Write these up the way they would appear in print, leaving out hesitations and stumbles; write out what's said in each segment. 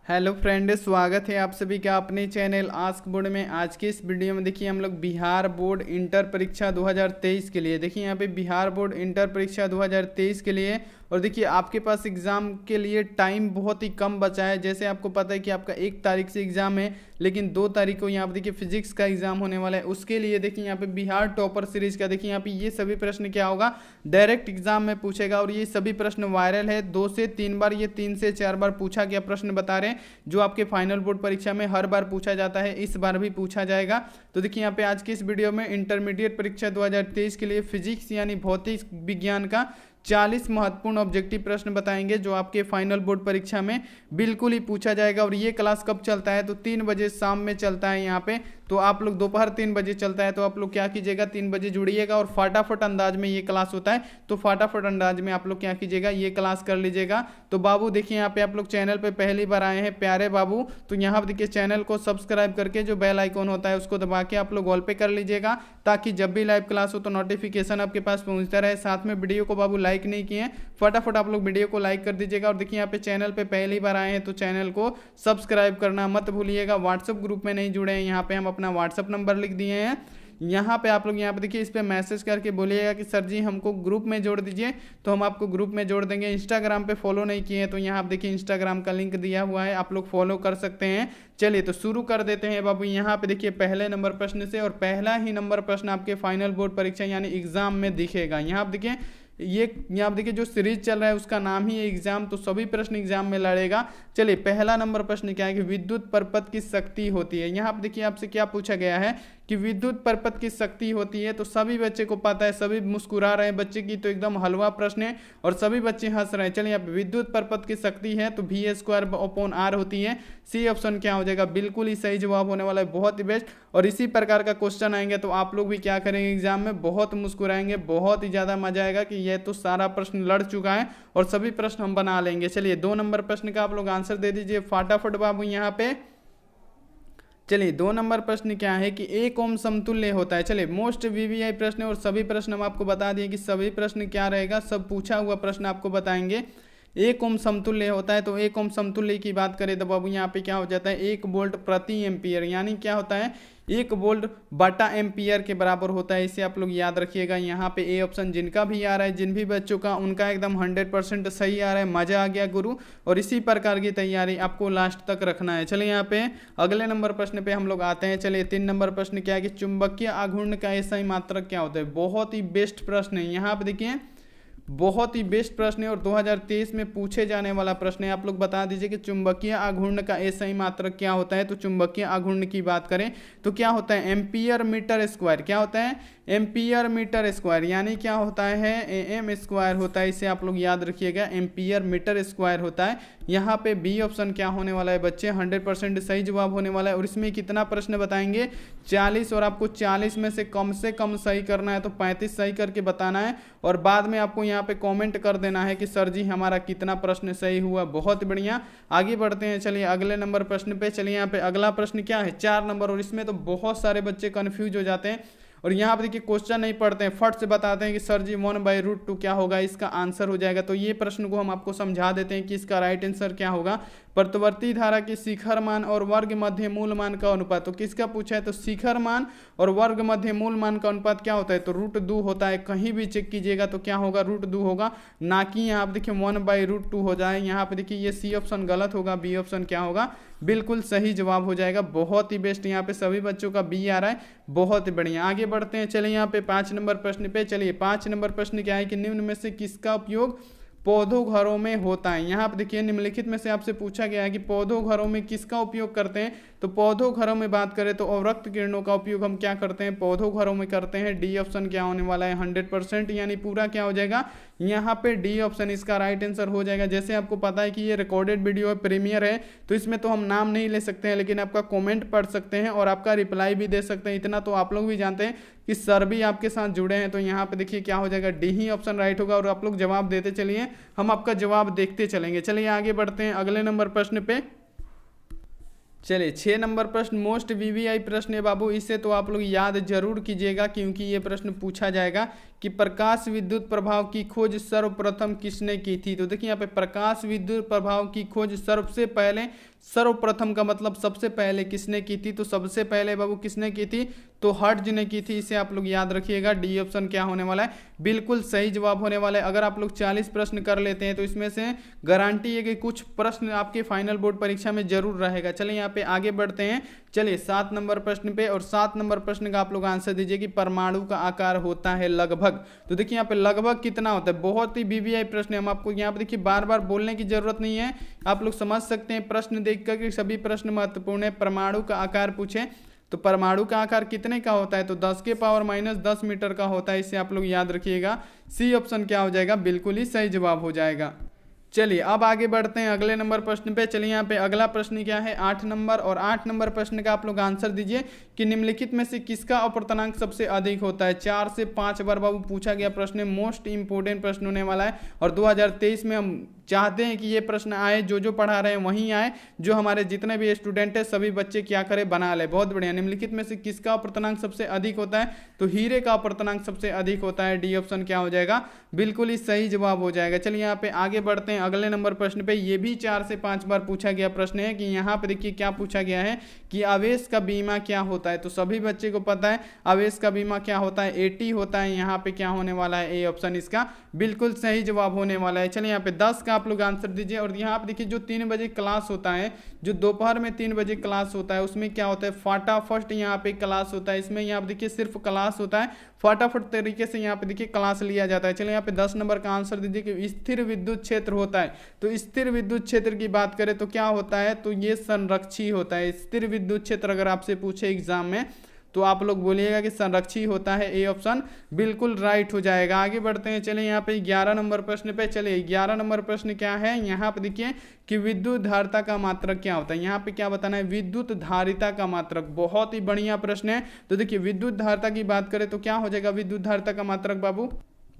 Hello friend, स्वागत है आप सभी का अपने चैनल आस्क बोर्ड में। आज के इस वीडियो में देखिए हम लोग बिहार बोर्ड इंटर परीक्षा 2023 के लिए, देखिए यहाँ पे बिहार बोर्ड इंटर परीक्षा 2023 के लिए, और देखिए आपके पास एग्ज़ाम के लिए टाइम बहुत ही कम बचा है। जैसे आपको पता है कि आपका 1 तारीख से एग्ज़ाम है, लेकिन 2 तारीख को यहाँ पर देखिए फिजिक्स का एग्ज़ाम होने वाला है। उसके लिए देखिए यहाँ पे बिहार टॉपर सीरीज का देखिए यहाँ पे ये सभी प्रश्न क्या होगा, डायरेक्ट एग्जाम में पूछेगा। और ये सभी प्रश्न वायरल है, 2 से 3 बार, ये 3 से 4 बार पूछा गया प्रश्न बता रहे हैं, जो आपके फाइनल बोर्ड परीक्षा में हर बार पूछा जाता है, इस बार भी पूछा जाएगा। तो देखिए यहाँ पे आज की इस वीडियो में इंटरमीडिएट परीक्षा 2023 के लिए फिजिक्स यानी भौतिक विज्ञान का 40 महत्वपूर्ण ऑब्जेक्टिव प्रश्न बताएंगे, जो आपके फाइनल बोर्ड परीक्षा में बिल्कुल ही पूछा जाएगा। और ये क्लास कब चलता है, तो 3 बजे शाम में चलता है यहाँ पे। तो आप लोग दोपहर 3 बजे चलता है, तो आप लोग क्या कीजिएगा, 3 बजे जुड़िएगा। और फटाफट अंदाज में ये क्लास होता है, तो फटाफट अंदाज में आप लोग क्या कीजिएगा, ये क्लास कर लीजिएगा। तो बाबू देखिए यहाँ पे आप लोग चैनल पे पहली बार आए हैं प्यारे बाबू, तो यहाँ पर देखिए चैनल को सब्सक्राइब करके जो बेल आइकॉन होता है उसको दबा के आप लोग ऑल पे कर लीजिएगा, ताकि जब भी लाइव क्लास हो तो नोटिफिकेशन आपके पास पहुंचता रहे। साथ में वीडियो को बाबू लाइक नहीं किए, फटाफट आप लोग वीडियो को लाइक कर दीजिएगा। और देखिए यहाँ पे चैनल पे पहली बार आए हैं तो चैनल को सब्सक्राइब करना मत भूलिएगा। व्हाट्सएप ग्रुप में नहीं जुड़े हैं, यहाँ पे हम अपना व्हाट्सएप नंबर लिख दिए हैं। यहाँ पे आप लोग यहाँ पे देखिए इस पे मैसेज करके बोलिएगा कि सर जी हमको ग्रुप में जोड़ दीजिए, तो हम आपको ग्रुप में जोड़ देंगे। इंस्टाग्राम पे फॉलो नहीं किए हैं तो यहाँ आप देखिए इंस्टाग्राम का लिंक दिया हुआ है, आप लोग फॉलो कर सकते हैं। चलिए तो शुरू कर देते हैं बाबू। यहाँ पे देखिए पहले नंबर प्रश्न से, और पहला ही नंबर प्रश्न आपके फाइनल बोर्ड परीक्षा यानी एग्जाम में दिखेगा। यहाँ पे देखिए ये यहाँ आप देखिए जो सीरीज चल रहा है उसका नाम ही है एग्जाम, तो सभी प्रश्न एग्जाम में लड़ेगा। चलिए पहला नंबर प्रश्न क्या है कि विद्युत परपथ की शक्ति होती है। यहाँ आप देखिए आपसे क्या पूछा गया है कि विद्युत परपथ की शक्ति होती है, तो सभी बच्चे को पता है, सभी मुस्कुरा रहे हैं बच्चे की, तो एकदम हलवा प्रश्न है और सभी बच्चे हंस रहे हैं। चलिए यहाँ पे विद्युत परपथ की शक्ति है तो V² होती है। सी ऑप्शन क्या हो जाएगा, बिल्कुल ही सही जवाब होने वाला है, बहुत ही बेस्ट। और इसी प्रकार का क्वेश्चन आएंगे तो आप लोग भी क्या करेंगे, एग्जाम में बहुत मुस्कुराएंगे, बहुत ही ज़्यादा मजा आएगा कि ये तो सारा प्रश्न लड़ चुका है और सभी प्रश्न हम बना लेंगे। चलिए 2 नंबर प्रश्न का आप लोग आंसर दे दीजिए फटाफट बाबू यहाँ पे। चलिए 2 नंबर प्रश्न क्या है कि 1 ओम समतुल्य होता है। चलिए मोस्ट वीवीआई प्रश्न, और सभी प्रश्न हम आपको बता दिए कि सभी प्रश्न क्या रहेगा, सब पूछा हुआ प्रश्न आपको बताएंगे। 1 ओम समतुल्य होता है, तो 1 ओम समतुल्य की बात करें तो बाबू यहाँ पे क्या हो जाता है, 1 वोल्ट प्रति एम्पियर, यानी क्या होता है 1 वोल्ट बटा एम्पियर के बराबर होता है। इसे आप लोग याद रखिएगा। यहाँ पे ए ऑप्शन जिनका भी आ रहा है, जिन भी बच्चों का, उनका एकदम 100% सही आ रहा है, मजा आ गया गुरु। और इसी प्रकार की तैयारी आपको लास्ट तक रखना है। चलिए यहाँ पे अगले नंबर प्रश्न पे हम लोग आते हैं। चलिए 3 नंबर प्रश्न क्या है कि चुंबकीय आघूर्ण का एसआई मात्रक क्या होता है। बहुत ही बेस्ट प्रश्न है, यहाँ पे देखिए बहुत ही बेस्ट प्रश्न है और 2023 में पूछे जाने वाला प्रश्न है। आप लोग बता दीजिए कि चुंबकीय आघूर्ण का एसआई मात्रक क्या होता है। तो चुंबकीय आघूर्ण की बात करें तो क्या होता है, एम्पियर मीटर स्क्वायर। क्या होता है, एम्पियर मीटर स्क्वायर, यानी क्या होता है, एम स्क्वायर होता है। इसे आप लोग याद रखिएगा, एम्पियर मीटर स्क्वायर होता है। यहाँ पे बी ऑप्शन क्या होने वाला है बच्चे, 100% सही जवाब होने वाला है। और इसमें कितना प्रश्न बताएंगे, 40, और आपको 40 में से कम सही करना है, तो 35 सही करके बताना है। और बाद में आपको यहाँ पे कमेंट कर देना है कि सर जी हमारा कितना प्रश्न सही हुआ। बहुत बढ़िया, आगे बढ़ते हैं। चलिए अगले नंबर प्रश्न पे। चलिए यहाँ पे अगला प्रश्न क्या है, 4 नंबर, और इसमें तो बहुत सारे बच्चे कंफ्यूज हो जाते हैं और यहाँ पर देखिए क्वेश्चन नहीं पढ़ते हैं, फट से बताते हैं कि सर जी 1/√2 क्या होगा, इसका आंसर हो जाएगा। तो ये प्रश्न को हम आपको समझा देते हैं कि इसका राइट आंसर क्या होगा। प्रतिवर्ती धारा की शिखर मान और वर्ग मध्य मूल मान का अनुपात, तो किसका पूछा है, तो शिखर मान और वर्ग मध्य मूल मान का अनुपात क्या होता है, तो √2 होता है। कहीं भी चेक कीजिएगा तो क्या होगा, √2 होगा, ना कि यहाँ पे देखिए 1/√2 हो जाए। यहाँ पे देखिए ये सी ऑप्शन गलत होगा, बी ऑप्शन क्या होगा, बिल्कुल सही जवाब हो जाएगा। बहुत ही बेस्ट, यहाँ पे सभी बच्चों का बी आ रहा है, बहुत ही बढ़िया। आगे बढ़ते हैं। चलिए यहाँ पे 5 नंबर प्रश्न पे। चलिए 5 नंबर प्रश्न क्या है कि निम्न में से किसका उपयोग पौधों घरों में होता है। यहाँ पे देखिए निम्नलिखित में से आपसे पूछा गया है कि पौधों घरों में किसका उपयोग करते हैं। तो पौधों घरों में बात करें तो अवरक्त किरणों का उपयोग हम क्या करते हैं, पौधों घरों में करते हैं। डी ऑप्शन क्या होने वाला है, 100%, यानी पूरा क्या हो जाएगा, यहाँ पे डी ऑप्शन इसका राइट आंसर हो जाएगा। जैसे आपको पता है कि ये रिकॉर्डेड वीडियो है, प्रीमियर है, तो इसमें तो हम नाम नहीं ले सकते हैं, लेकिन आपका कमेंट पढ़ सकते हैं और आपका रिप्लाई भी दे सकते हैं। इतना तो आप लोग भी जानते हैं कि सर भी आपके साथ जुड़े हैं। तो यहाँ पे देखिए क्या हो जाएगा, डी ही ऑप्शन राइट होगा। और आप लोग जवाब देते चलिए, हम आपका जवाब देखते चलेंगे। चलिए आगे बढ़ते हैं अगले नंबर प्रश्न पे। चलिए 6 नंबर प्रश्न मोस्ट वीवीआई प्रश्न है बाबू, इसे तो आप लोग याद जरूर कीजिएगा क्योंकि ये प्रश्न पूछा जाएगा कि प्रकाश विद्युत प्रभाव की खोज सर्वप्रथम किसने की थी। तो देखिए यहाँ पे प्रकाश विद्युत प्रभाव की खोज सर्वप्रथम का मतलब सबसे पहले किसने की थी, तो सबसे पहले बाबू किसने की थी, तो हर्ट्ज ने की थी। इसे आप लोग याद रखिएगा। डी ऑप्शन क्या होने वाला है, बिल्कुल सही जवाब होने वाला है। अगर आप लोग 40 प्रश्न कर लेते हैं तो इसमें से गारंटी है कि कुछ प्रश्न आपके फाइनल बोर्ड परीक्षा में जरूर रहेगा। चलिए यहाँ पे आगे बढ़ते हैं। चलिए 7 नंबर प्रश्न पे, और 7 नंबर प्रश्न का आप लोग आंसर दीजिए कि परमाणु का आकार होता है लगभग। तो देखिए यहाँ पे लगभग कितना होता है, बहुत ही वीवीआई प्रश्न है। हम आपको यहाँ पे देखिए बार बार बोलने की जरूरत नहीं है, आप लोग समझ सकते हैं प्रश्न देखकर कि सभी प्रश्न महत्वपूर्ण है। परमाणु का आकार पूछे तो परमाणु का आकार कितने का होता है, तो 10 के पावर -10 मीटर का होता है। इसे आप लोग याद रखिएगा। सी ऑप्शन क्या हो जाएगा, बिल्कुल ही सही जवाब हो जाएगा। चलिए अब आगे बढ़ते हैं अगले नंबर प्रश्न पे। चलिए यहाँ पे अगला प्रश्न क्या है, 8 नंबर, और 8 नंबर प्रश्न का आप लोग आंसर दीजिए कि निम्नलिखित में से किसका अपवर्तनांक सबसे अधिक होता है। 4 से 5 बार बाबू पूछा गया प्रश्न है, मोस्ट इंपोर्टेंट प्रश्न होने वाला है। और 2023 में हम चाहते हैं कि ये प्रश्न आए, जो पढ़ा रहे हैं वहीं आए, जो हमारे जितने भी स्टूडेंट हैं सभी बच्चे क्या करें, बना ले। बहुत बढ़िया। निम्नलिखित में से किसका अपवर्तनांक सबसे अधिक होता है, तो हीरे का अपवर्तनांक सबसे अधिक होता है। डी ऑप्शन क्या हो जाएगा, बिल्कुल ही सही जवाब हो जाएगा। चलिए यहाँ पे आगे बढ़ते हैं अगले नंबर प्रश्न पे। ये भी 4 से 5 बार पूछा गया प्रश्न है कि यहाँ पे देखिए क्या पूछा गया है कि आवेश का बीमा क्या होता है। तो सभी बच्चे को पता है आवेश का बीमा क्या होता है, एटी होता है। यहाँ पे क्या होने वाला है, ए ऑप्शन इसका बिल्कुल सही जवाब होने वाला है। चलिए यहाँ पे 10 का आप लोग आंसर दीजिए। और यहाँ पे देखिए जो 3 बजे क्लास होता है, जो दोपहर में 3 बजे क्लास होता है, उसमें क्या होता है, फटाफट यहाँ पे क्लास होता है। इसमें यहाँ पे देखिए सिर्फ क्लास होता है, फटाफट तरीके से यहाँ पे देखिए क्लास लिया जाता है। चलिए यहाँ पे 10 नंबर का आंसर दीजिए कि स्थिर विद्युत क्षेत्र होता है। तो स्थिर विद्युत क्षेत्र की बात करें तो क्या होता है, तो ये संरक्षी होता है। स्थिर विद्युत क्षेत्र अगर आपसे पूछे एग्जाम में तो आप लोग बोलिएगा कि संरक्षी होता है। ए ऑप्शन बिल्कुल राइट हो जाएगा। आगे बढ़ते हैं। चलिए यहाँ पे 11 नंबर प्रश्न पे। चलिए 11 नंबर प्रश्न क्या है, यहाँ पे देखिए कि विद्युत धारिता का मात्रक क्या होता है। यहाँ पे क्या बताना है, विद्युत धारिता का मात्रक। बहुत ही बढ़िया प्रश्न है। तो देखिए विद्युत धारिता की बात करें तो क्या हो जाएगा, विद्युत धारिता का मात्रक बाबू,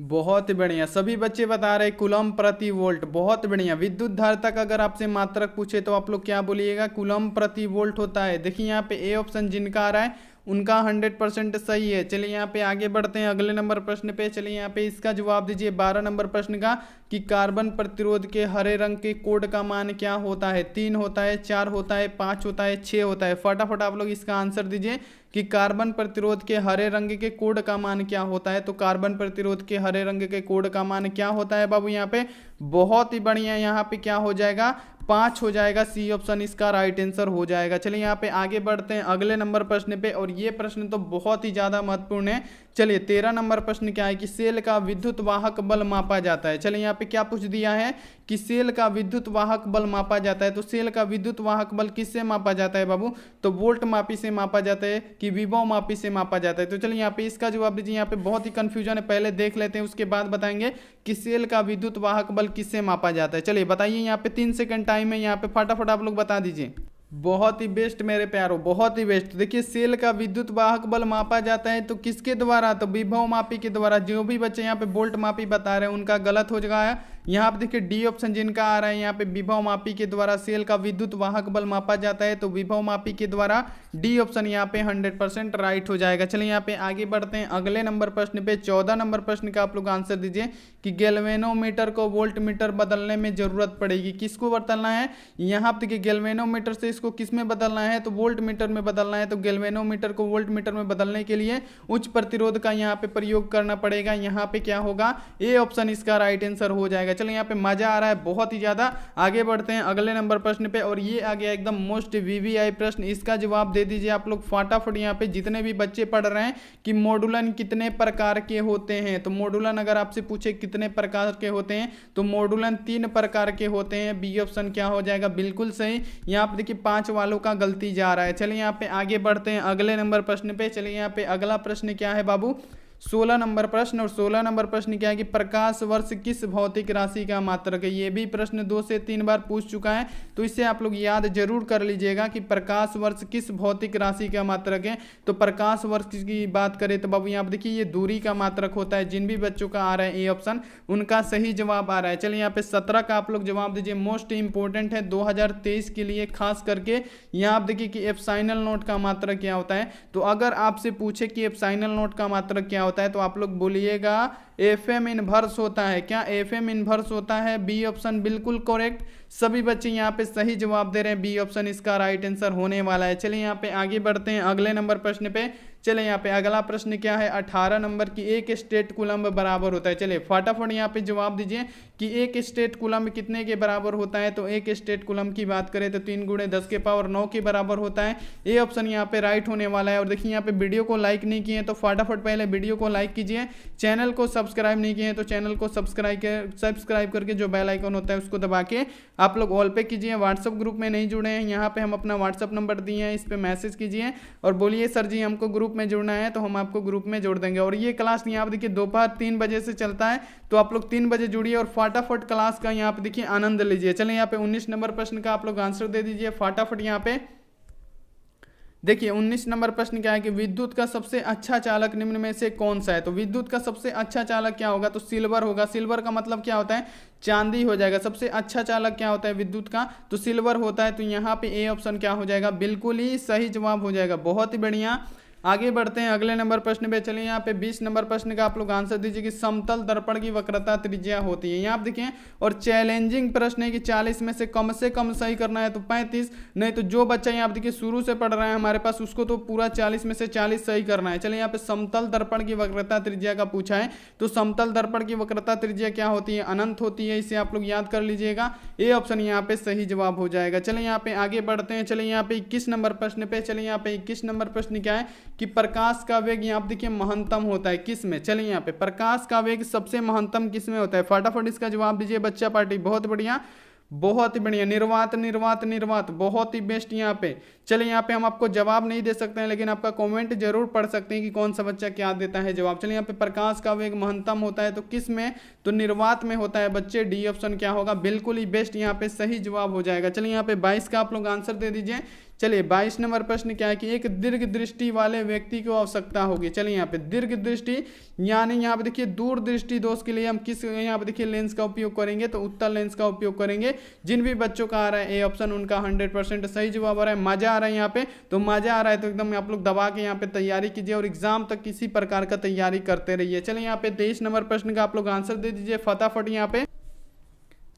बहुत ही बढ़िया। सभी बच्चे बता रहे कूलम प्रति वोल्ट। बहुत बढ़िया। विद्युत धारिता का अगर आपसे मात्रक पूछे तो आप लोग क्या बोलिएगा, कूलम प्रति वोल्ट होता है। देखिए यहाँ पे ए ऑप्शन जिनका आ रहा है उनका 100% सही है। चलिए यहाँ पे आगे बढ़ते हैं अगले नंबर प्रश्न पे। चलिए यहाँ पे इसका जवाब दीजिए 12 नंबर प्रश्न का कि कार्बन प्रतिरोध के हरे रंग के कोड का मान क्या होता है। 3 होता है, 4 होता है, 5 होता है, 6 होता है। फटाफट आप लोग इसका आंसर दीजिए कि कार्बन प्रतिरोध के हरे रंग के कोड का मान क्या होता है। तो कार्बन प्रतिरोध के हरे रंग के कोड का मान क्या होता है बाबू, यहाँ पे बहुत ही बढ़िया। यहाँ पे क्या हो जाएगा, 5 हो जाएगा। सी ऑप्शन इसका राइट आंसर हो जाएगा। चलिए यहाँ पे आगे बढ़ते हैं अगले नंबर प्रश्न पे। और ये प्रश्न तो बहुत ही ज्यादा महत्वपूर्ण है। चलिए 13 नंबर प्रश्न क्या है कि सेल का विद्युत वाहक बल मापा जाता है। चलिए यहाँ पे क्या पूछ दिया है कि सेल का विद्युत वाहक बल मापा जाता है। तो सेल का विद्युत वाहक बल किससे मापा जाता है बाबू, तो वोल्ट मापी से मापा जाता है कि विभव मापी से मापा जाता है। तो चलिए यहाँ पे इसका जवाब दीजिए। यहाँ पे बहुत ही कंफ्यूजन है, पहले देख लेते हैं उसके बाद बताएंगे कि सेल का विद्युत वाहक बल किससे मापा जाता है। चलिए बताइए, यहाँ पे 3 सेकंड टाइम है, यहाँ पे फटाफट आप लोग बता दीजिए। बहुत ही बेस्ट मेरे प्यारो, बहुत ही बेस्ट। देखिए सेल का विद्युत वाहक बल मापा जाता है तो किसके द्वारा, तो विभव मापी के द्वारा। जो भी बच्चे यहाँ पे वोल्ट मापी बता रहे हैं उनका गलत हो जाएगा। यहाँ पे देखिए डी ऑप्शन जिनका आ रहा है, यहाँ पे विभव मापी के द्वारा सेल का विद्युत वाहक बल मापा जाता है। तो विभव मापी के द्वारा डी ऑप्शन यहाँ पे 100% राइट हो जाएगा। चलिए यहाँ पे आगे बढ़ते हैं अगले नंबर प्रश्न पे। 14 नंबर प्रश्न का आप लोग आंसर दीजिए कि गैल्वेनोमीटर को वोल्ट मीटर बदलने में जरूरत पड़ेगी। किसको बदलना है, यहाँ पे देखिए गैल्वेनोमीटर से इसको किस में बदलना है, तो वोल्ट मीटर में बदलना है। तो गैल्वेनोमीटर को वोल्ट मीटर में बदलने के लिए उच्च प्रतिरोध का यहाँ पे प्रयोग करना पड़ेगा। यहाँ पे क्या होगा, ए ऑप्शन इसका राइट आंसर हो जाएगा। चलिए यहाँ पे मजा आ रहा है बहुत ही ज्यादा। आगे बढ़ते हैं अगले नंबर प्रश्न पे। और ये आ गया एकदम मोस्ट वीवीआई प्रश्न। इसका जवाब दे दीजिए आप लोग फटाफट। यहाँ पे जितने भी बच्चे पढ़ रहे हैं कि मॉड्यूलन कितने प्रकार के होते हैं, तो मॉड्यूलन अगर आपसे पूछे कितने प्रकार के होते हैं तो मॉड्यूलन 3 प्रकार के होते हैं। बी ऑप्शन क्या हो जाएगा, बिल्कुल सही। यहाँ पे देखिए 5 वालों का गलती जा रहा है। चलिए यहाँ पे आगे बढ़ते हैं अगले नंबर प्रश्न पे। चलिए यहाँ पे अगला प्रश्न क्या है बाबू, 16 नंबर प्रश्न। और 16 नंबर प्रश्न क्या है कि प्रकाश वर्ष किस भौतिक राशि का मात्रक है। ये भी प्रश्न 2 से 3 बार पूछ चुका है, तो इससे आप लोग याद जरूर कर लीजिएगा कि प्रकाश वर्ष किस भौतिक राशि का मात्रक है। तो प्रकाश वर्ष की बात करें तो बाबू यहाँ पे देखिए ये दूरी का मात्रक होता है। जिन भी बच्चों का आ रहा है ए ऑप्शन, उनका सही जवाब आ रहा है। चलिए यहाँ पे 17 का आप लोग जवाब दीजिए। मोस्ट इंपोर्टेंट है 2023 के लिए खास करके। यहाँ आप देखिए कि एप्सिलॉन नॉट का मात्रक क्या होता है। तो अगर आपसे पूछे कि एप्सिलॉन नॉट का मात्रक क्या होता है तो आप लोग बोलिएगा एफएम इनवर्स होता है। क्या एफएम इनवर्स होता है? बी ऑप्शन बिल्कुल करेक्ट। सभी बच्चे यहाँ पे सही जवाब दे रहे हैं, बी ऑप्शन इसका राइट आंसर होने वाला है। चलिए यहाँ पे आगे बढ़ते हैं अगले नंबर प्रश्न पे। चलिए यहाँ पे अगला प्रश्न क्या है, 18 नंबर की एक स्टेट कूलम्ब बराबर होता है। चलिए फटाफट यहाँ पे जवाब दीजिए कि एक स्टेट कूलम्ब कितने के बराबर होता है। तो एक स्टेट कूलम्ब की बात करें तो 3 × 10⁻9 के बराबर होता है। ए ऑप्शन यहाँ पे राइट होने वाला है। और देखिए यहाँ पे वीडियो को लाइक नहीं किए तो फटाफट पहले वीडियो को लाइक कीजिए। चैनल को सब्सक्राइब नहीं किए तो चैनल को सब्सक्राइब करके जो बेल आइकन होता है उसको दबा के आप लोग ऑल पे कीजिए। व्हाट्सअप ग्रुप में नहीं जुड़े हैं, यहाँ पे हम अपना व्हाट्सअप नंबर दिए हैं, इस पे मैसेज कीजिए और बोलिए सर जी हमको ग्रुप में जुड़ना है, तो हम आपको ग्रुप में जोड़ देंगे। और ये क्लास यहाँ पे देखिए दोपहर 3 बजे से चलता है, तो आप लोग 3 बजे जुड़िए और फटाफट क्लास का यहाँ पे देखिए आनंद लीजिए। चलिए यहाँ पे 19 नंबर प्रश्न का आप लोग आंसर दे दीजिए फटाफट। यहाँ पे देखिए 19 नंबर प्रश्न क्या है कि विद्युत का सबसे अच्छा चालक निम्न में से कौन सा है। तो विद्युत का सबसे अच्छा चालक क्या होगा, तो सिल्वर होगा। सिल्वर का मतलब क्या होता है, चांदी हो जाएगा। सबसे अच्छा चालक क्या होता है विद्युत का, तो सिल्वर होता है। तो यहाँ पे ए ऑप्शन क्या हो जाएगा, बिल्कुल ही सही जवाब हो जाएगा। बहुत ही बढ़िया। आगे बढ़ते हैं अगले नंबर प्रश्न पे। चलिए यहाँ पे 20 नंबर प्रश्न का आप लोग आंसर दीजिए कि समतल दर्पण की वक्रता त्रिज्या होती है। यहाँ आप देखिए और चैलेंजिंग प्रश्न है कि 40 में से कम सही करना है तो 35, नहीं तो जो बच्चा यहाँ आप देखिए शुरू से पढ़ रहा है हमारे पास उसको तो पूरा 40 में से 40 सही करना है। चलिए यहाँ पे समतल दर्पण की वक्रता त्रिज्या का पूछा है। तो समतल दर्पण की वक्रता त्रिज्या क्या होती है, अनंत होती है। इसे आप लोग याद कर लीजिएगा। ए ऑप्शन यहाँ पे सही जवाब हो जाएगा। चलिए यहाँ पे आगे बढ़ते हैं। चलिए यहाँ पे 21 नंबर प्रश्न पे। चलिए यहाँ पे 21 नंबर प्रश्न क्या है कि प्रकाश का वेग यहाँ देखिए महत्तम होता है किस में। चलिए यहाँ पे प्रकाश का वेग सबसे महत्तम किस में होता है, फटाफट इसका जवाब दीजिए बच्चा पार्टी। बहुत बढ़िया, बहुत ही बढ़िया। निर्वात निर्वात निर्वात, बहुत ही बेस्ट यहाँ पे। चलिए यहाँ पे हम आपको जवाब नहीं दे सकते हैं, लेकिन आपका कमेंट जरूर पढ़ सकते हैं कि कौन सा बच्चा क्या देता है जवाब। चलिए यहाँ पे प्रकाश का वेग महत्तम होता है तो किस में, तो निर्वात में होता है बच्चे। डी ऑप्शन क्या होगा, बिल्कुल ही बेस्ट यहाँ पे सही जवाब हो जाएगा। चलिए यहाँ पे 22 का आप लोग आंसर दे दीजिए। चलिए 22 नंबर प्रश्न क्या है कि एक दीर्घ दृष्टि वाले व्यक्ति को आवश्यकता होगी। चलिए यहाँ पे दीर्घ दृष्टि यानी यहाँ पे देखिए दूर दृष्टि दोष के लिए हम किस यहाँ पे देखिए लेंस का उपयोग करेंगे, तो उत्तल लेंस का उपयोग करेंगे। जिन भी बच्चों का आ रहा है ए ऑप्शन उनका 100% सही जवाब आ रहा है। मजा आ रहा है यहाँ पे, तो मजा आ रहा है तो एकदम आप लोग दबा के यहाँ पे तैयारी कीजिए और एग्जाम तक किसी प्रकार का तैयारी करते रहिए। चलिए यहाँ पे 23 नंबर प्रश्न का आप लोग आंसर दे दीजिए फटाफट यहाँ पे।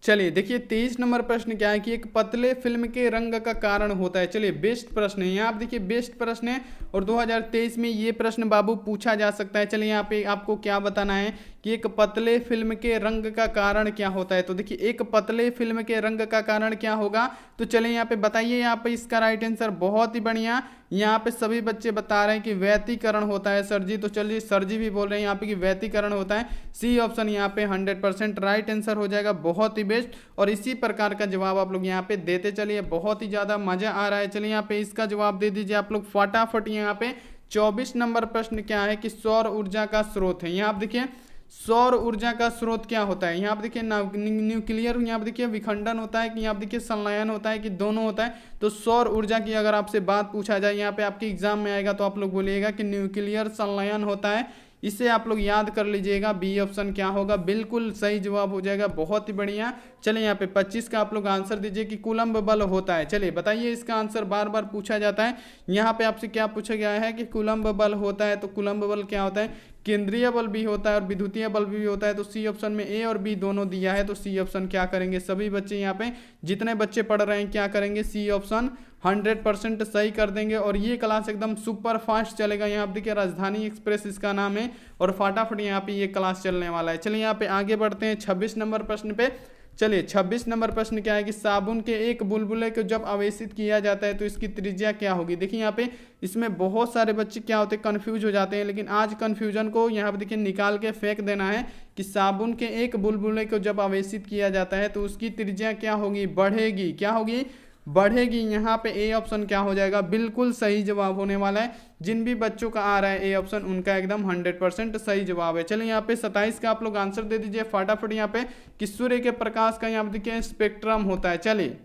चलिए देखिए 23 नंबर प्रश्न क्या है कि एक पतले फिल्म के रंग का कारण होता है। चलिए बेस्ट प्रश्न है, यहाँ आप देखिए बेस्ट प्रश्न है और 2023 में ये प्रश्न बाबू पूछा जा सकता है। चलिए यहाँ पे आपको क्या बताना है कि एक पतले फिल्म के रंग का कारण क्या होता है। तो देखिए एक पतले फिल्म के रंग का कारण क्या होगा, तो चलिए यहाँ पे बताइए। यहाँ पे इसका राइट आंसर बहुत ही बढ़िया, यहाँ पे सभी बच्चे बता रहे हैं कि व्यतिकरण होता है सर जी। तो चलिए सर जी भी बोल रहे हैं यहाँ पे कि व्यतिकरण होता है। सी ऑप्शन यहाँ पे 100% राइट आंसर हो जाएगा। बहुत ही बेस्ट, और इसी प्रकार का जवाब आप लोग यहाँ पे देते चलिए, बहुत ही ज्यादा मजा आ रहा है। चलिए यहाँ पे इसका जवाब दे दीजिए आप लोग फटाफट। यहाँ पे 24 नंबर प्रश्न क्या है कि सौर ऊर्जा का स्रोत है। यहाँ आप देखिए सौर ऊर्जा का स्रोत क्या होता है। यहाँ पे देखिए न्यूक्लियर, यहाँ पे देखिए विखंडन होता है कि यहाँ पे देखिए संलयन होता है कि दोनों होता है। तो सौर ऊर्जा की अगर आपसे बात पूछा जाए यहाँ पे आपके एग्जाम में आएगा तो आप लोग बोलिएगा कि न्यूक्लियर संलयन होता है। इसे आप लोग याद कर लीजिएगा। बी ऑप्शन क्या होगा, बिल्कुल सही जवाब हो जाएगा। बहुत ही बढ़िया। चलिए यहाँ पे 25 का आप लोग आंसर दीजिए कि कूलम्ब बल होता है। चलिए बताइए, इसका आंसर बार बार पूछा जाता है। यहाँ पे आपसे क्या पूछा गया है कि कूलम्ब बल होता है, तो कूलम्ब बल क्या होता है, केंद्रीय बल भी होता है और विद्युतीय बल भी होता है। तो सी ऑप्शन में ए और बी दोनों दिया है, तो सी ऑप्शन क्या करेंगे, सभी बच्चे यहाँ पे जितने बच्चे पढ़ रहे हैं क्या करेंगे, सी ऑप्शन 100% सही कर देंगे। और ये क्लास एकदम सुपर फास्ट चलेगा। यहाँ पे देखिए राजधानी एक्सप्रेस इसका नाम है और फटाफट यहाँ पे ये क्लास चलने वाला है। चलिए यहाँ पे आगे बढ़ते हैं 26 नंबर प्रश्न पे। चलिए 26 नंबर प्रश्न क्या है कि साबुन के एक बुलबुले को जब आवेशित किया जाता है तो इसकी त्रिज्या क्या होगी। देखिए यहाँ पे इसमें बहुत सारे बच्चे क्या होते हैं, कंफ्यूज हो जाते हैं, लेकिन आज कंफ्यूजन को यहाँ पे देखिए निकाल के फेंक देना है कि साबुन के एक बुलबुले को जब आवेशित किया जाता है तो उसकी त्रिज्या क्या होगी, बढ़ेगी। क्या होगी, बढ़ेगी। यहाँ पे ए ऑप्शन क्या हो जाएगा, बिल्कुल सही जवाब होने वाला है। जिन भी बच्चों का आ रहा है ए ऑप्शन, उनका एकदम 100% सही जवाब है। चलिए यहाँ पे 27 का आप लोग आंसर दे दीजिए फटाफट यहाँ पे, कि सूर्य के प्रकाश का यहाँ पे देखिए स्पेक्ट्रम होता है। चलिए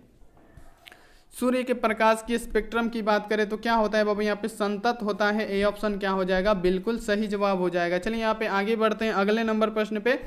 सूर्य के प्रकाश की स्पेक्ट्रम की बात करें तो क्या होता है बाबू, यहाँ पे संतत होता है। ए ऑप्शन क्या हो जाएगा, बिल्कुल सही जवाब हो जाएगा। चलिए यहाँ पे आगे बढ़ते हैं अगले नंबर प्रश्न पे।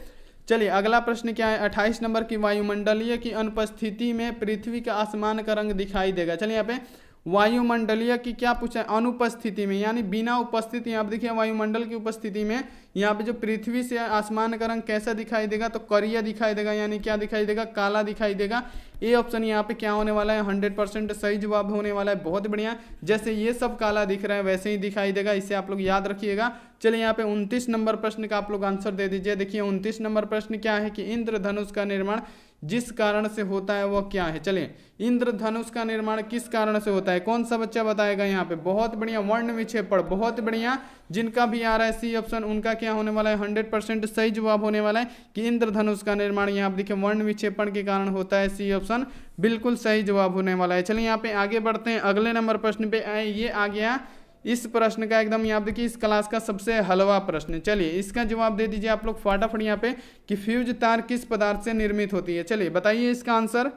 चलिए अगला प्रश्न क्या है, 28 नंबर की वायुमंडलीय की अनुपस्थिति में पृथ्वी का आसमान का रंग दिखाई देगा। चलिए यहाँ पे वायुमंडलीय की क्या पूछा है, अनुपस्थिति में, यानी बिना उपस्थिति। यहाँ पे देखिए वायुमंडल की उपस्थिति में यहाँ पे जो पृथ्वी से आसमान का रंग कैसा दिखाई देगा, तो करिया दिखाई देगा, यानी क्या दिखाई देगा, काला दिखाई देगा। ए ऑप्शन यहाँ पे क्या होने वाला है, 100% सही जवाब होने वाला है। बहुत बढ़िया, जैसे ये सब काला दिख रहा है वैसे ही दिखाई देगा, इसे आप लोग याद रखिएगा। चलिए यहाँ पे 29 नंबर प्रश्न का आप लोग आंसर दे दीजिए। देखिए 29 नंबर प्रश्न क्या है कि इंद्रधनुष का निर्माण जिस कारण से होता है वह क्या है। चलिए इंद्रधनुष का निर्माण किस कारण से होता है, कौन सा बच्चा बताएगा यहाँ पे। बहुत बढ़िया, वर्ण विक्षेपण, बहुत बढ़िया। जिनका भी आ रहा है सी ऑप्शन, उनका क्या होने वाला है, 100% सही जवाब होने वाला है कि इंद्रधनुष का निर्माण यहाँ पे देखिए वर्ण विक्षेपण के कारण होता है। सी ऑप्शन बिल्कुल सही जवाब होने वाला है। चलिए यहाँ पे आगे बढ़ते हैं अगले नंबर प्रश्न पे। ये आ गया इस प्रश्न का एकदम यहाँ देखिए इस क्लास का सबसे हलवा प्रश्न। चलिए इसका जवाब दे दीजिए आप लोग फटाफट यहाँ पे, कि फ्यूज तार किस पदार्थ से निर्मित होती है। चलिए बताइए इसका आंसर।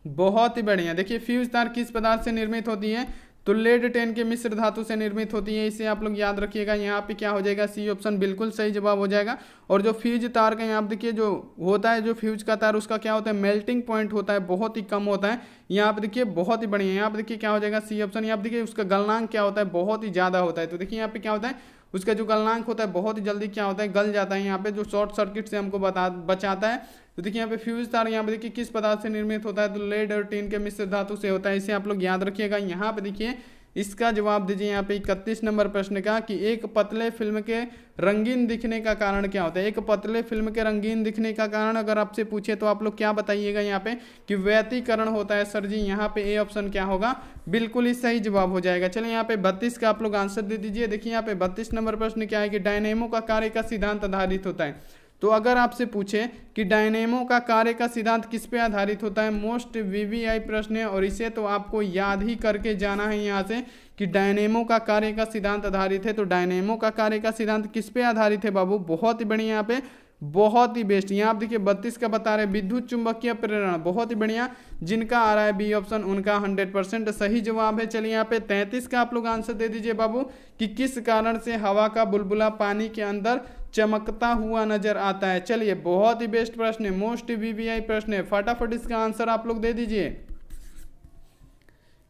बहुत ही बढ़िया, देखिए फ्यूज तार किस पदार्थ से निर्मित होती है, तो लेड 10 के मिश्र धातु से निर्मित होती है। इसे आप लोग याद रखिएगा। यहाँ पे क्या हो जाएगा, सी ऑप्शन बिल्कुल सही जवाब हो जाएगा। और जो फ्यूज तार का यहाँ पे देखिए जो होता है, जो फ्यूज का तार, उसका क्या होता है, मेल्टिंग पॉइंट होता है, बहुत ही कम होता है। यहाँ पे देखिए बहुत ही बढ़िया, यहाँ पे देखिए क्या हो जाएगा, सी ऑप्शन। यहाँ पे देखिए उसका गलनांक क्या होता है, बहुत ही ज़्यादा होता है। तो देखिए यहाँ पे क्या होता है, उसका जो गलनांक होता है बहुत ही जल्दी क्या होता है, गल जाता है। यहाँ पे जो शॉर्ट सर्किट से हमको बचाता है। तो देखिए यहाँ पे फ्यूज तार यहाँ पे देखिए किस पदार्थ से निर्मित होता है, तो लेड और टिन के मिश्र धातु से होता है। इसे आप लोग याद रखिएगा। यहाँ पे देखिए इसका जवाब दीजिए यहाँ पे 31 नंबर प्रश्न का, कि एक पतले फिल्म के रंगीन दिखने का कारण क्या होता है। एक पतले फिल्म के रंगीन दिखने का कारण अगर आपसे पूछे तो आप लोग क्या बताइएगा यहाँ पे, कि व्यतिकरण होता है। सर जी यहाँ पे ए ऑप्शन क्या होगा, बिल्कुल ही सही जवाब हो जाएगा। चलिए यहाँ पे 32 का आप लोग आंसर दे दीजिए। देखिए यहाँ पे 32 नंबर प्रश्न क्या है, कि डायनेमो का कार्य का सिद्धांत आधारित होता है। तो अगर आपसे पूछे कि डायनेमो का कार्य का सिद्धांत किस पे आधारित होता है, मोस्ट वीवीआई प्रश्न है, और इसे तो आपको याद ही करके जाना है यहाँ से, कि डायनेमो का कार्य का सिद्धांत आधारित है। तो डायनेमो का कार्य का सिद्धांत किस पे आधारित है बाबू, बहुत ही बढ़िया, यहाँ पे बहुत ही बेस्ट। यहाँ आप देखिए 32 का बता रहे विद्युत चुंबकीय प्रेरण, बहुत ही बढ़िया। जिनका आ रहा है बी ऑप्शन, उनका 100% सही जवाब है। चलिए यहाँ पे 33 का आप लोग आंसर दे दीजिए बाबू, कि किस कारण से हवा का बुलबुला पानी के अंदर चमकता हुआ नजर आता है। चलिए बहुत ही बेस्ट प्रश्न है, मोस्ट वीवीआई प्रश्न है। फटाफट इसका आंसर आप लोग दे दीजिए।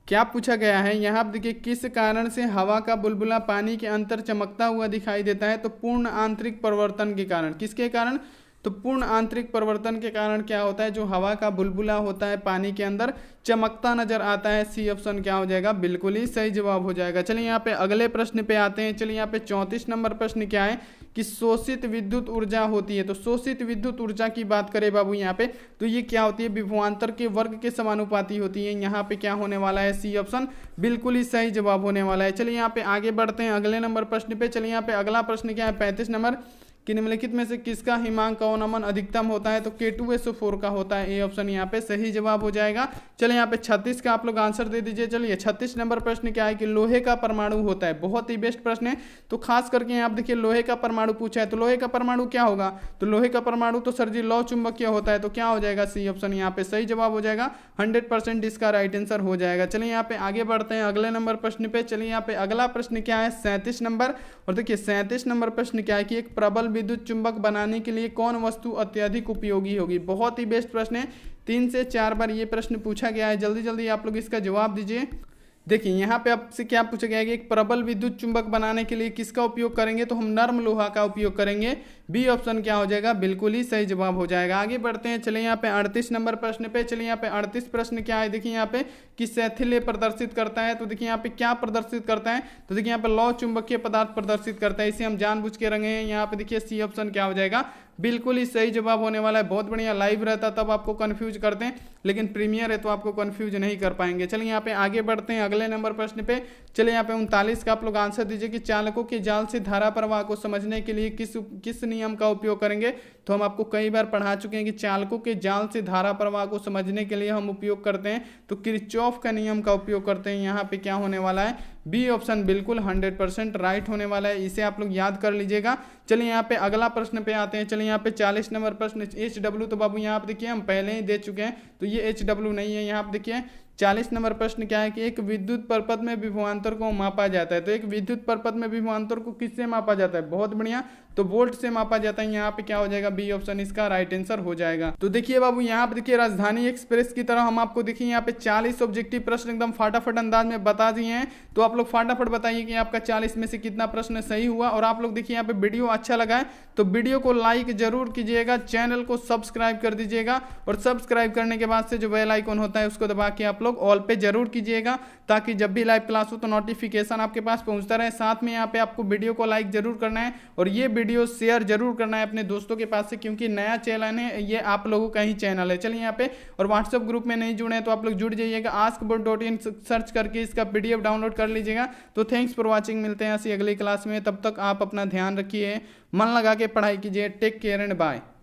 क्या पूछा गया है यहाँ पे देखिए, किस कारण से हवा का बुलबुला पानी के अंदर चमकता हुआ दिखाई देता है, तो पूर्ण आंतरिक परिवर्तन के कारण। किसके कारण, तो पूर्ण आंतरिक परिवर्तन के कारण क्या होता है, जो हवा का बुलबुला होता है पानी के अंदर चमकता नजर आता है। सी ऑप्शन क्या हो जाएगा, बिल्कुल ही सही जवाब हो जाएगा। चलिए यहाँ पे अगले प्रश्न पे आते हैं। चलिए यहाँ पे 34 नंबर प्रश्न क्या है, कि शोषित विद्युत ऊर्जा होती है। तो शोषित विद्युत ऊर्जा की बात करें बाबू यहाँ पे, तो ये क्या होती है, विभवांतर के वर्ग के समानुपाती होती है। यहाँ पे क्या होने वाला है, सी ऑप्शन बिल्कुल ही सही जवाब होने वाला है। चलिए यहाँ पे आगे बढ़ते हैं अगले नंबर प्रश्न पे। चलिए यहाँ पे अगला प्रश्न क्या है, 35 नंबर, कि निम्नलिखित में से किसका हिमांक का अवनमन अधिकतम होता है, तो K2SO4 का होता है। ए ऑप्शन यहाँ पे सही जवाब हो जाएगा। चलिए यहाँ पे 36 का आप लोग आंसर दे दीजिए। चलिए 36 नंबर प्रश्न क्या है, कि लोहे का परमाणु होता है। बहुत ही बेस्ट प्रश्न है। तो खास करके यहाँ पे देखिए लोहे का परमाणु पूछा है, तो लोहे का परमाणु क्या होगा, तो लोहे का परमाणु तो सर जी लौ चुंबकीय होता है। तो क्या हो जाएगा, सी ऑप्शन यहाँ पे सही जवाब हो जाएगा। 100% इसका राइट आंसर हो जाएगा। चलिए यहाँ पे आगे बढ़ते हैं अगले नंबर प्रश्न पे। चलिए यहाँ पे अगला प्रश्न क्या है, 37 नंबर, और देखिए 37 नंबर प्रश्न क्या है, कि एक प्रबल विद्युत चुंबक बनाने के लिए कौन वस्तु अत्यधिक उपयोगी होगी। बहुत ही बेस्ट प्रश्न है, 3 से 4 बार ये प्रश्न पूछा गया है। जल्दी जल्दी आप लोग इसका जवाब दीजिए। देखिए यहाँ पे आपसे क्या पूछा गया है, कि एक प्रबल विद्युत चुंबक बनाने के लिए किसका उपयोग करेंगे, तो हम नर्म लोहा का उपयोग करेंगे। बी ऑप्शन क्या हो जाएगा, बिल्कुल ही सही जवाब हो जाएगा। आगे बढ़ते हैं। चलिए यहाँ पे 38 नंबर प्रश्न पे। चलिए यहाँ पे 38 प्रश्न क्या है, देखिए यहाँ पे कि शैथिल्य प्रदर्शित करता है। तो देखिए यहाँ पे क्या प्रदर्शित करता है, तो देखिए यहाँ पे लौ चुंबकीय पदार्थ प्रदर्शित करता है। इसे हम जानबूझ के रंगे हैं। यहाँ पे देखिए सी ऑप्शन क्या हो जाएगा, बिल्कुल ही सही जवाब होने वाला है। बहुत बढ़िया, लाइव रहता तब आपको कंफ्यूज करते हैं, लेकिन प्रीमियर है तो आपको कंफ्यूज नहीं कर पाएंगे। चलिए यहाँ पे आगे बढ़ते हैं अगले नंबर प्रश्न पे। चलिए यहाँ पे 39 का आप लोग आंसर दीजिए, कि चालकों के जाल से धारा प्रवाह को समझने के लिए किस नियम का उपयोग करेंगे, तो हम आपको कई बार पढ़ा चुके हैं कि चालकों के जाल से धारा प्रवाह को समझने के लिए हम उपयोग करते हैं तो किरचॉफ का नियम का उपयोग करते हैं। यहाँ पे क्या होने वाला है, बी ऑप्शन बिल्कुल 100% राइट होने वाला है, इसे आप लोग याद कर लीजिएगा। चलिए यहाँ पे अगला प्रश्न पे आते हैं। चलिए यहाँ पे 40 नंबर प्रश्न HW, तो बाबू यहाँ पे देखिए हम पहले ही दे चुके हैं तो ये HW नहीं है। यहाँ पे देखिए 40 नंबर प्रश्न क्या है कि एक विद्युत परपथ में विभवांतर को मापा जाता है। तो एक विद्युत परपथ में विभवांतर को किससे मापा जाता है, बहुत बढ़िया, तो वोल्ट से मापा जाता है। यहाँ पे क्या हो जाएगा, बी ऑप्शन इसका राइट आंसर हो जाएगा। तो देखिए बाबू यहाँ पे देखिए राजधानी एक्सप्रेस की तरह हम आपको देखिए यहाँ पे 40 ऑब्जेक्टिव प्रश्न एकदम फटाफट अंदाज में बता दिए हैं। तो आप लोग फटाफट बताइए कि आपका 40 में से कितना प्रश्न सही हुआ। और आप लोग देखिए यहाँ पे वीडियो अच्छा लगा है तो वीडियो को लाइक जरूर कीजिएगा, चैनल को सब्सक्राइब कर दीजिएगा और सब्सक्राइब करने के बाद से जो बेल आइकन होता है उसको दबा के आप लोग ऑल पे जरूर कीजिएगा ताकि जब भी लाइव क्लास हो तो नोटिफिकेशन आपके पास पहुंचता रहे। साथ में यहाँ पे आपको वीडियो को लाइक जरूर करना है और ये वीडियो शेयर जरूर करना है अपने दोस्तों के पास से, क्योंकि नया चैनल है, ये आप लोगों का ही चैनल है। चलिए यहाँ पे और व्हाट्सएप ग्रुप में नहीं जुड़े हैं तो आप लोग जुड़ जाइएगा, askboard.in सर्च करके इसका PDF डाउनलोड कर लीजिएगा। तो थैंक्स फॉर वॉचिंग, मिलते हैं ऐसी अगली क्लास में, तब तक आप अपना ध्यान रखिए, मन लगा के पढ़ाई कीजिए। Take care and bye.